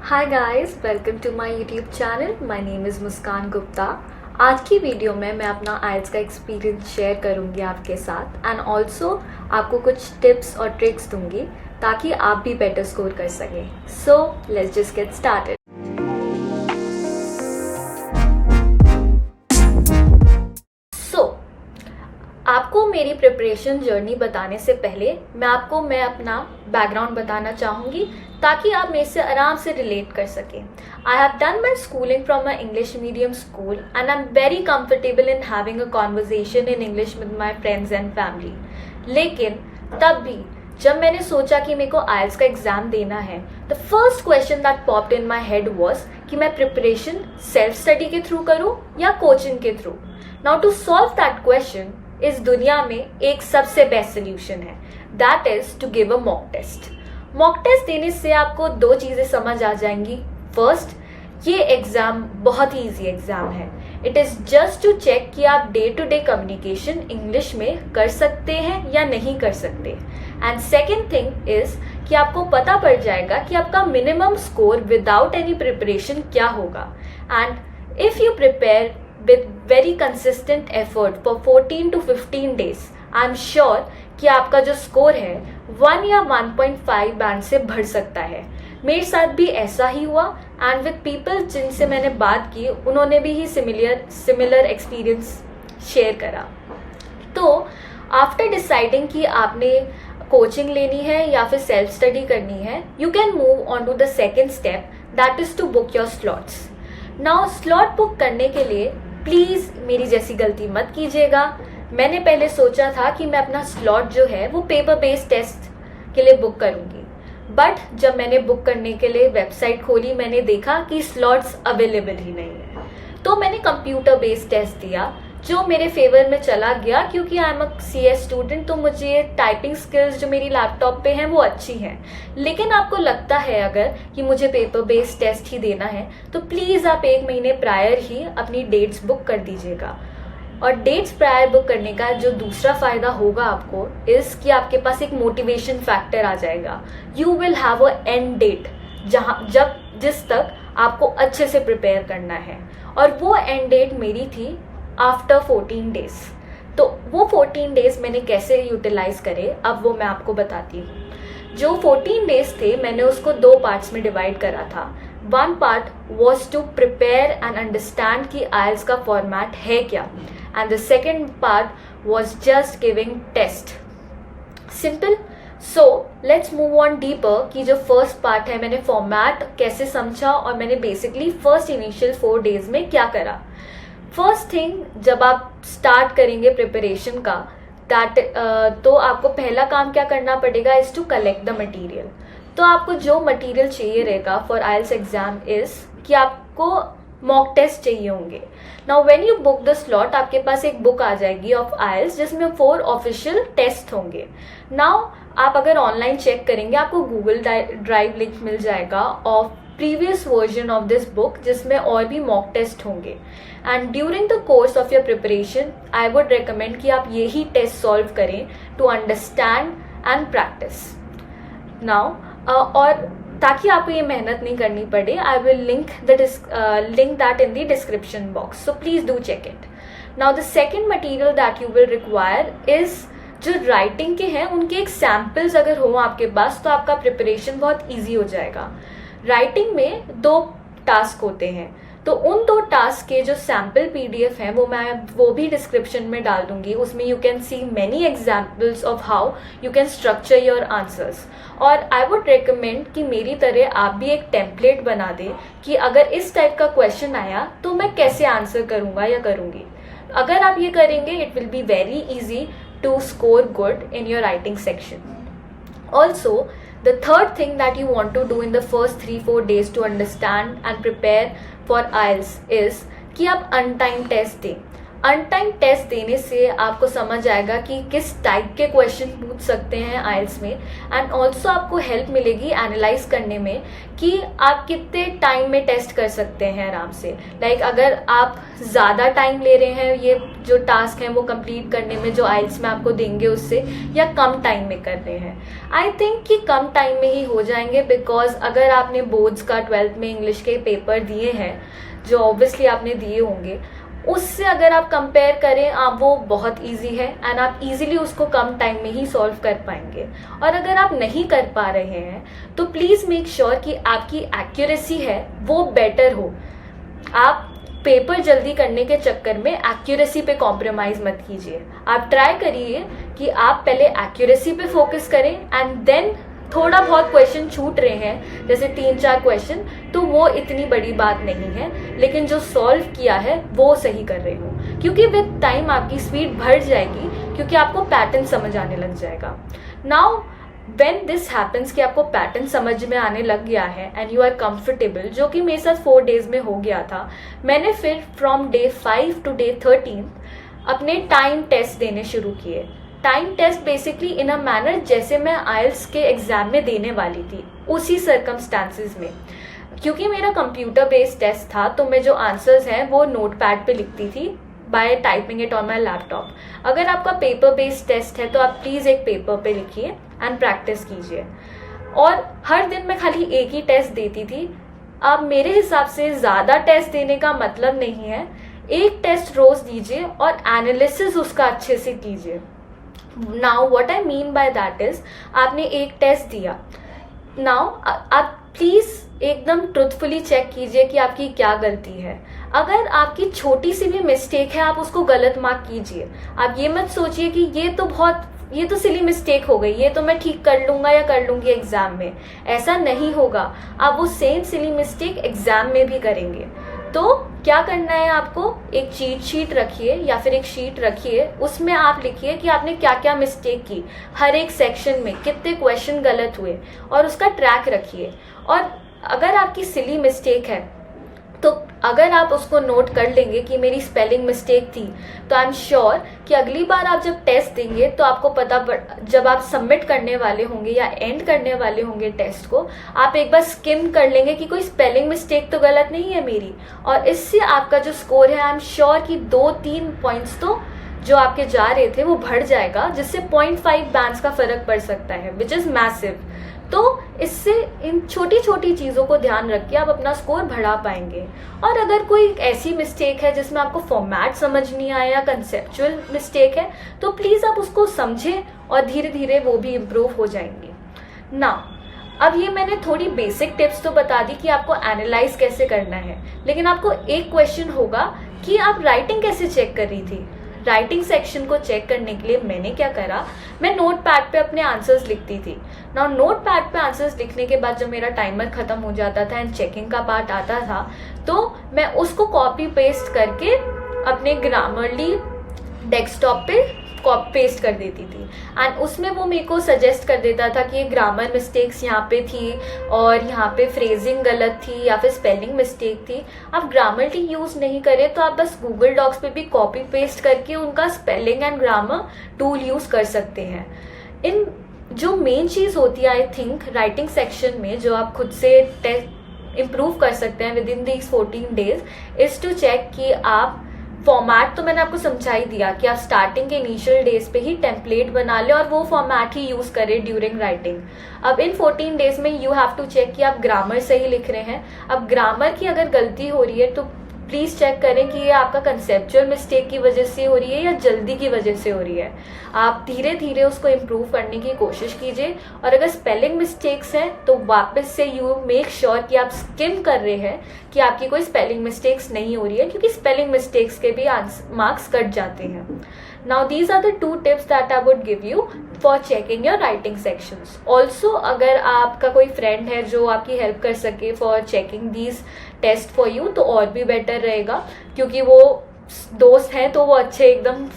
Hi guys, welcome to my YouTube channel. My name is Muskan Gupta. आज की video में मैं अपना आइल्स का एक्सपीरियंस शेयर करूंगी आपके साथ एंड ऑल्सो आपको कुछ टिप्स और ट्रिक्स दूंगी ताकि आप भी बेटर स्कोर कर सकें। So let's just get started. आपको मेरी प्रिपरेशन जर्नी बताने से पहले मैं अपना बैकग्राउंड बताना चाहूँगी ताकि आप मेरे से आराम से रिलेट कर सकें। I have done my schooling from my English medium school and I am very comfortable in having a conversation in English with my friends and family. लेकिन तब भी जब मैंने सोचा कि मेरे को आइल्स का एग्जाम देना है, the first question that popped in my head was कि मैं प्रिपरेशन सेल्फ स्टडी के थ्रू करूँ या कोचिंग के थ्रू। Now to solve that question इस दुनिया में एक सबसे बेस्ट सोल्यूशन है, that is to give a mock test. Mock test देने से आपको दो चीजें समझ आ जाएंगी। फर्स्ट, ये एग्जाम बहुत ही इजी एग्जाम है। It is just to check कि आप day to day communication English में कर सकते हैं या नहीं कर सकते। एंड सेकेंड थिंग इज कि आपको पता पड़ जाएगा कि आपका minimum score without any preparation क्या होगा। And if you prepare with very consistent effort for 14 to 15 days, I am sure कि आपका जो स्कोर है 1 या 1.5 बैंड से बढ़ सकता है। मेरे साथ भी ऐसा ही हुआ एंड विद पीपल जिनसे मैंने बात की उन्होंने भी ही सिमिलर एक्सपीरियंस शेयर करा। तो आफ्टर डिसाइडिंग कि आपने कोचिंग लेनी है या फिर सेल्फ स्टडी करनी है, you can move on to the second step, that is to book your slots. Now slot book करने के लिए प्लीज मेरी जैसी गलती मत कीजिएगा। मैंने पहले सोचा था कि मैं अपना स्लॉट जो है वो पेपर बेस्ड टेस्ट के लिए बुक करूंगी, बट जब मैंने बुक करने के लिए वेबसाइट खोली मैंने देखा कि स्लॉट्स अवेलेबल ही नहीं है। तो मैंने कंप्यूटर बेस्ड टेस्ट दिया जो मेरे फेवर में चला गया, क्योंकि I am a CS student, तो मुझे टाइपिंग स्किल्स जो मेरी लैपटॉप पे हैं वो अच्छी हैं। लेकिन आपको लगता है अगर कि मुझे पेपर बेस्ड टेस्ट ही देना है तो प्लीज़ आप 1 महीने प्रायर ही अपनी डेट्स बुक कर दीजिएगा। और डेट्स प्रायर बुक करने का जो दूसरा फायदा होगा आपको इस कि आपके पास एक मोटिवेशन फैक्टर आ जाएगा। You will have a end date जिस तक आपको अच्छे से प्रिपेयर करना है, और वो एंड डेट मेरी थी आफ्टर 14 डेज। तो वो 14 डेज मैंने कैसे यूटिलाइज करे अब वो मैं आपको बताती हूँ। जो 14 डेज थे मैंने उसको 2 पार्ट्स में डिवाइड करा था। One part was to prepare and understand कि आइल्स का फॉर्मेट है क्या, and the second part was just giving test. Simple. So let's move on deeper कि जो फर्स्ट पार्ट है मैंने फॉर्मेट कैसे समझा और मैंने बेसिकली फर्स्ट इनिशियल 4 डेज में क्या करा। फर्स्ट थिंग, जब आप स्टार्ट करेंगे प्रिपरेशन का तो आपको पहला काम क्या करना पड़ेगा is to collect the material. तो आपको जो मटेरियल चाहिए रहेगा फॉर आइल्स एग्जाम इज कि आपको मॉक टेस्ट चाहिए होंगे। Now when you book the slot आपके पास एक बुक आ जाएगी ऑफ आइल्स जिसमें 4 ऑफिशियल टेस्ट होंगे। नाउ आप अगर ऑनलाइन चेक करेंगे आपको गूगल ड्राइव लिंक मिल जाएगा of previous version of this book जिसमें और भी मॉक टेस्ट होंगे। And during the course of your preparation I would recommend कि आप यही टेस्ट सॉल्व करें to understand and practice. Now और ताकि आपको ये मेहनत नहीं करनी पड़े, I will link that in the description box, so please do check it. Now the second material that you will require is जो राइटिंग के हैं उनके एक सैम्पल्स अगर हो आपके पास तो आपका प्रिपरेशन बहुत ईजी हो जाएगा। राइटिंग में 2 टास्क होते हैं, तो उन 2 टास्क के जो सैम्पल PDF हैं वो भी डिस्क्रिप्शन में डाल दूंगी। उसमें you can see many examples of how you can structure your answers. और आई वुड रिकमेंड कि मेरी तरह आप भी एक टेम्पलेट बना दें कि अगर इस टाइप का क्वेश्चन आया तो मैं कैसे आंसर करूंगा या करूंगी। अगर आप ये करेंगे it will be very easy to score good in your writing section. Also, the third thing that you want to do in the first 3-4 days to understand and prepare for IELTS is कि आप untimed test दें. अनटाइम test देने से आपको समझ आएगा कि किस टाइप के क्वेश्चन पूछ सकते हैं आइल्स में, एंड ऑल्सो आपको हेल्प मिलेगी एनालाइज करने में कि आप कितने टाइम में टेस्ट कर सकते हैं आराम से। लाइक अगर आप ज़्यादा टाइम ले रहे हैं ये जो टास्क हैं वो कंप्लीट करने में जो आइल्स में आपको देंगे उससे, या कम टाइम में कर रहे हैं। आई थिंक कि कम टाइम में ही हो जाएंगे, बिकॉज अगर आपने बोर्ड्स का 12th में इंग्लिश के पेपर दिए हैं जो ऑब्वियसली आपने दिए होंगे, उससे अगर आप कंपेयर करें आप वो बहुत इजी है एंड आप इजीली उसको कम टाइम में ही सॉल्व कर पाएंगे। और अगर आप नहीं कर पा रहे हैं तो प्लीज़ मेक श्योर कि आपकी एक्यूरेसी है वो बेटर हो। आप पेपर जल्दी करने के चक्कर में एक्यूरेसी पे कॉम्प्रोमाइज़ मत कीजिए। आप ट्राई करिए कि आप पहले एक्यूरेसी पे फोकस करें एंड देन थोड़ा बहुत क्वेश्चन छूट रहे हैं जैसे 3-4 क्वेश्चन, तो वो इतनी बड़ी बात नहीं है, लेकिन जो सॉल्व किया है वो सही कर रहे हो, क्योंकि विद टाइम आपकी स्पीड बढ़ जाएगी क्योंकि आपको पैटर्न समझ आने लग जाएगा। नाउ व्हेन दिस हैपन्स कि आपको पैटर्न समझ में आने लग गया है एंड यू आर कंफर्टेबल, जो कि मेरे साथ 4 डेज में हो गया था, मैंने फिर फ्रॉम डे 5 टू डे 13 अपने टाइम टेस्ट देने शुरू किए। Time test basically in a manner जैसे मैं आइल्स के एग्जाम में देने वाली थी उसी सर्कमस्टांसिस में। क्योंकि मेरा कंप्यूटर बेस्ड टेस्ट था तो मैं जो आंसर्स हैं वो नोटपैड पे लिखती थी bye typing it on my laptop. अगर आपका पेपर बेस्ड टेस्ट है तो आप प्लीज़ एक पेपर पे लिखिए एंड प्रैक्टिस कीजिए। और हर दिन मैं खाली एक ही टेस्ट देती थी। अब मेरे हिसाब से ज़्यादा टेस्ट देने का मतलब नहीं है, एक टेस्ट रोज दीजिए और एनालिसिस उसका अच्छे से कीजिए। Now what I mean by that is, आपने एक टेस्ट दिया, नाउ आप प्लीज एकदम ट्रुथफुली चेक कीजिए कि आपकी क्या गलती है। अगर आपकी छोटी सी भी मिस्टेक है आप उसको गलत मार्क कीजिए। आप ये मत सोचिए कि ये तो सिली मिस्टेक हो गई, ये तो मैं ठीक कर लूंगा या कर लूंगी एग्जाम में। ऐसा नहीं होगा, आप वो सेम सिली मिस्टेक एग्जाम में भी करेंगे। तो क्या करना है, आपको एक चीट शीट रखिए या फिर एक शीट रखिए, उसमें आप लिखिए कि आपने क्या क्या मिस्टेक की, हर एक सेक्शन में कितने क्वेश्चन गलत हुए, और उसका ट्रैक रखिए। और अगर आपकी सिली मिस्टेक है तो अगर आप उसको नोट कर लेंगे कि मेरी स्पेलिंग मिस्टेक थी, तो आई एम श्योर कि अगली बार आप जब टेस्ट देंगे तो आपको जब आप सबमिट करने वाले होंगे या एंड करने वाले होंगे टेस्ट को, आप एक बार स्किम कर लेंगे कि कोई स्पेलिंग मिस्टेक तो गलत नहीं है मेरी, और इससे आपका जो स्कोर है आई एम श्योर कि 2-3 पॉइंट्स तो जो आपके जा रहे थे वो बढ़ जाएगा, जिससे 0.5 बैंड्स का फर्क पड़ सकता है, विच इज मैसिव। तो इससे इन छोटी छोटी चीज़ों को ध्यान रख के आप अपना स्कोर बढ़ा पाएंगे। और अगर कोई ऐसी मिस्टेक है जिसमें आपको फॉर्मेट समझ नहीं आया या कंसेप्चुअल मिस्टेक है, तो प्लीज़ आप उसको समझें और धीरे धीरे वो भी इम्प्रूव हो जाएंगी ना। अब ये मैंने थोड़ी बेसिक टिप्स तो बता दी कि आपको एनालाइज कैसे करना है, लेकिन आपको एक क्वेश्चन होगा कि आप राइटिंग कैसे चेक कर रही थी। राइटिंग सेक्शन को चेक करने के लिए मैंने क्या करा, मैं नोट पैड पे अपने आंसर्स लिखती थी ना। नोट पैड पे आंसर्स लिखने के बाद जब मेरा टाइमर खत्म हो जाता था एंड चेकिंग का पार्ट आता था, तो मैं उसको कॉपी पेस्ट करके अपने ग्रामरली डेस्कटॉप पे कॉपी पेस्ट कर देती थी। एंड उसमें वो मेरे को सजेस्ट कर देता था कि ये ग्रामर मिस्टेक्स यहाँ पे थी और यहाँ पे फ्रेजिंग गलत थी या फिर स्पेलिंग मिस्टेक थी। आप ग्रामरली यूज़ नहीं करें तो आप बस गूगल डॉक्स पे भी कॉपी पेस्ट करके उनका spelling and grammar tool use कर सकते हैं। इन जो मेन चीज़ होती है आई थिंक राइटिंग सेक्शन में जो आप खुद से इम्प्रूव कर सकते हैं within these 14 days is to check कि आप फॉर्मेट, तो मैंने आपको समझा ही दिया कि आप स्टार्टिंग के इनिशियल डेज पे ही टेम्पलेट बना ले और वो फॉर्मेट ही यूज़ करें ड्यूरिंग राइटिंग। अब इन 14 डेज में यू हैव टू चेक कि आप ग्रामर सही लिख रहे हैं। अब ग्रामर की अगर गलती हो रही है तो प्लीज़ चेक करें कि ये आपका कंसेप्चुअल मिस्टेक की वजह से हो रही है या जल्दी की वजह से हो रही है। आप धीरे धीरे उसको इम्प्रूव करने की कोशिश कीजिए। और अगर स्पेलिंग मिस्टेक्स हैं तो वापस से यू मेक श्योर कि आप स्किम कर रहे हैं कि आपकी कोई स्पेलिंग मिस्टेक्स नहीं हो रही है, क्योंकि स्पेलिंग मिस्टेक्स के भी मार्क्स कट जाते हैं। Now these are the 2 tips that I would give you for checking your writing sections. Also अगर आपका कोई फ्रेंड है जो आपकी हेल्प कर सके for checking these tests for you तो और भी बेटर रहेगा, क्योंकि वो दोस्त हैं तो वो अच्छे एकदम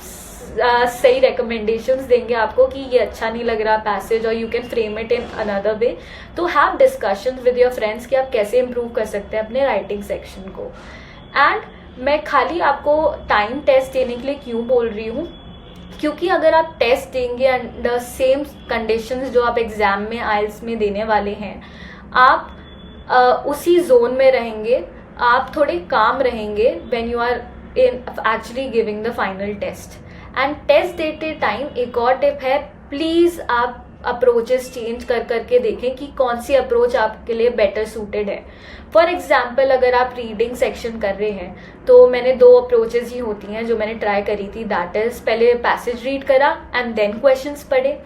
सही recommendations देंगे आपको कि ये अच्छा नहीं लग रहा पैसेज और you can frame it in another way. तो have discussions with your friends कि आप कैसे improve कर सकते हैं अपने writing section को। And मैं खाली आपको टाइम टेस्ट देने के लिए क्यों बोल रही हूँ, क्योंकि अगर आप टेस्ट देंगे अंडर सेम कंडीशंस जो आप एग्ज़ाम में आइल्स में देने वाले हैं, आप उसी जोन में रहेंगे, आप थोड़े काम रहेंगे when you are in actually giving the final test. And test देते टाइम एक और टिप है, प्लीज़ आप अप्रोचेस चेंज कर करके देखें कि कौन सी अप्रोच आपके लिए बेटर सूटेड है। फॉर एग्जाम्पल अगर आप रीडिंग सेक्शन कर रहे हैं तो मैंने 2 अप्रोचेस ही होती हैं जो मैंने ट्राई करी थी, दैट इज पहले पैसेज रीड करा एंड देन क्वेश्चंस पढ़े,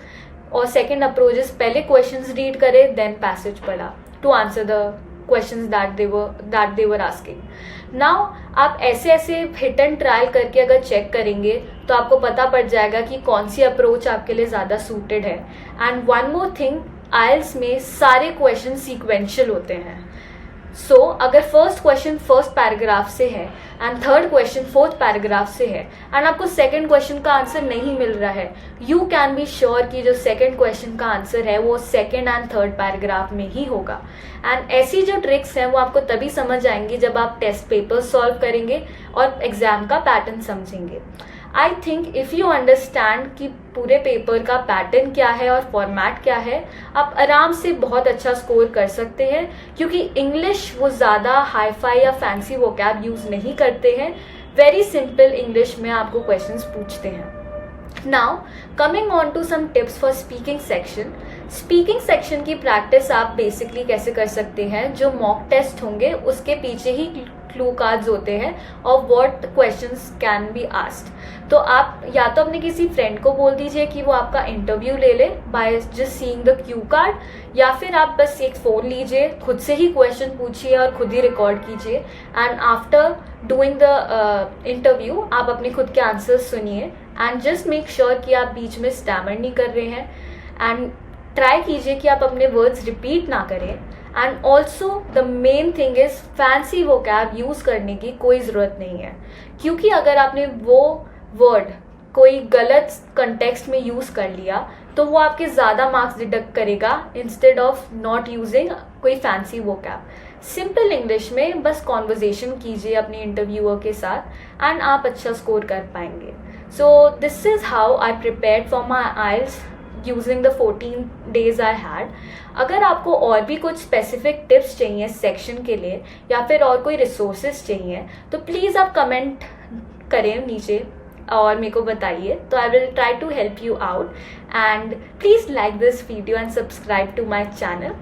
और सेकंड अप्रोच इज पहले क्वेश्चंस रीड करे देन पैसेज पढ़ा to answer the questions that they were asking. Now आप ऐसे ऐसे हिट एंड ट्रायल करके अगर चेक करेंगे तो आपको पता पड़ जाएगा कि कौन सी अप्रोच आपके लिए ज़्यादा सूटेड है। एंड वन मोर थिंग, आइल्स में सारे क्वेश्चन सीक्वेंशियल होते हैं। सो अगर फर्स्ट क्वेश्चन फर्स्ट पैराग्राफ से है and third question fourth paragraph से है एंड आपको सेकंड क्वेश्चन का आंसर नहीं मिल रहा है, यू कैन बी श्योर कि जो सेकंड क्वेश्चन का आंसर है वो सेकंड एंड थर्ड पैराग्राफ में ही होगा। एंड ऐसी जो ट्रिक्स हैं वो आपको तभी समझ आएंगी जब आप टेस्ट पेपर सॉल्व करेंगे और एग्जाम का पैटर्न समझेंगे। I think if you understand कि पूरे पेपर का पैटर्न क्या है और फॉर्मेट क्या है, आप आराम से बहुत अच्छा स्कोर कर सकते हैं, क्योंकि इंग्लिश वो ज़्यादा हाई फाई या फैंसी वोकैब यूज़ नहीं करते हैं, वेरी सिंपल इंग्लिश में आपको क्वेश्चंस पूछते हैं। Now coming on to some tips for speaking section. Speaking section की प्रैक्टिस आप बेसिकली कैसे कर सकते हैं, जो मॉक टेस्ट होंगे उसके पीछे ही क्लू कार्ड्स होते हैं और what questions can be asked. तो आप या तो अपने किसी फ्रेंड को बोल दीजिए कि वो आपका इंटरव्यू ले ले by just seeing the Q card, या फिर आप बस एक फ़ोन लीजिए, खुद से ही क्वेश्चन पूछिए और खुद ही रिकॉर्ड कीजिए and after doing the interview आप अपने खुद के आंसर्स सुनिए एंड जस्ट मेक श्योर कि आप बीच में स्टैमर नहीं कर रहे हैं एंड ट्राई कीजिए कि आप अपने वर्ड्स रिपीट ना करें। And also the main thing is fancy vocab use करने की कोई ज़रूरत नहीं है, क्योंकि अगर आपने वो वर्ड कोई गलत कंटेक्स्ट में यूज़ कर लिया तो वो आपके ज़्यादा मार्क्स डिडक्ट करेगा इंस्टेड ऑफ नॉट यूजिंग कोई फैंसी वोकैब। सिंपल इंग्लिश में बस कॉन्वर्जेशन कीजिए अपने इंटरव्यूअर के साथ एंड आप अच्छा स्कोर कर पाएंगे। So this is how I prepared for my IELTS using the 14 days I had। अगर आपको और भी कुछ स्पेसिफिक टिप्स चाहिए सेक्शन के लिए या फिर और कोई रिसोर्सेज चाहिए तो प्लीज़ आप कमेंट करें नीचे और मेरे को बताइए, तो I will try to help you out. And please like this video and subscribe to my channel.